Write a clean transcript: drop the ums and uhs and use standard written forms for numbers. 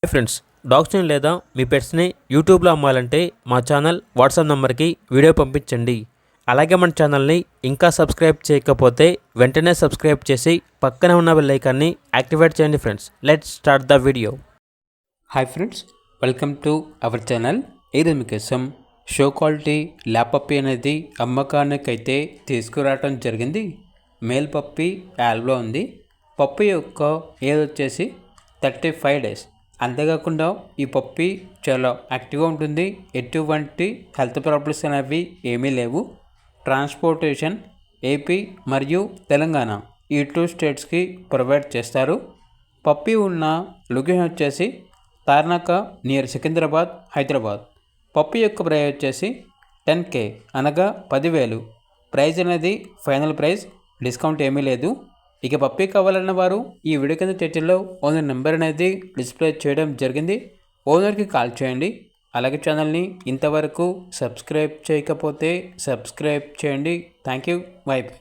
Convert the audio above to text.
Hi friends, డాగ్స్ని లేదా మీ పెట్స్ని యూట్యూబ్లో అమ్మాలంటే మా ఛానల్ వాట్సాప్ నెంబర్కి వీడియో పంపించండి. అలాగే మన ఛానల్ని ఇంకా సబ్స్క్రైబ్ చేయకపోతే వెంటనే సబ్స్క్రైబ్ చేసి పక్కనే ఉన్న బెల్ ఐకాన్ని యాక్టివేట్ చేయండి. Friends, let's start the video. Hi friends, welcome to our channel. ఈరోజు మీకోసం షో క్వాలిటీ ల్యాబ్ పప్పీ అనేది అమ్మకానికైతే తీసుకురావడం జరిగింది. మేల్ పప్పీ యాల్బ్లో ఉంది. పప్పీ యొక్క ఏజ్ వచ్చేసి 35 డేస్. అంతేకాకుండా ఈ పప్పీ చాలా యాక్టివ్గా ఉంటుంది. ఎటువంటి హెల్త్ ప్రాబ్లమ్స్ అనేవి ఏమీ లేవు. ట్రాన్స్పోర్టేషన్ ఏపీ మరియు తెలంగాణ ఈ 2 స్టేట్స్కి ప్రొవైడ్ చేస్తారు. పప్పీ ఉన్న లొకేషన్ వచ్చేసి తార్నాక నియర్ సికింద్రాబాద్, హైదరాబాద్. పప్పీ యొక్క ప్రైస్ వచ్చేసి 10K అనగా 10,000. ప్రైస్ అనేది ఫైనల్ ప్రైస్, డిస్కౌంట్ ఏమీ లేదు. ఇక పప్పీ కావాలన్న వారు ఈ వీడియో కింద టైటిల్లో ఓనర్ నెంబర్ అనేది డిస్ప్లే చేయడం జరిగింది. ఓనర్కి కాల్ చేయండి. అలాగే ఛానల్ని ఇంతవరకు సబ్స్క్రైబ్ చేయకపోతే సబ్స్క్రైబ్ చేయండి. Thank you. By by.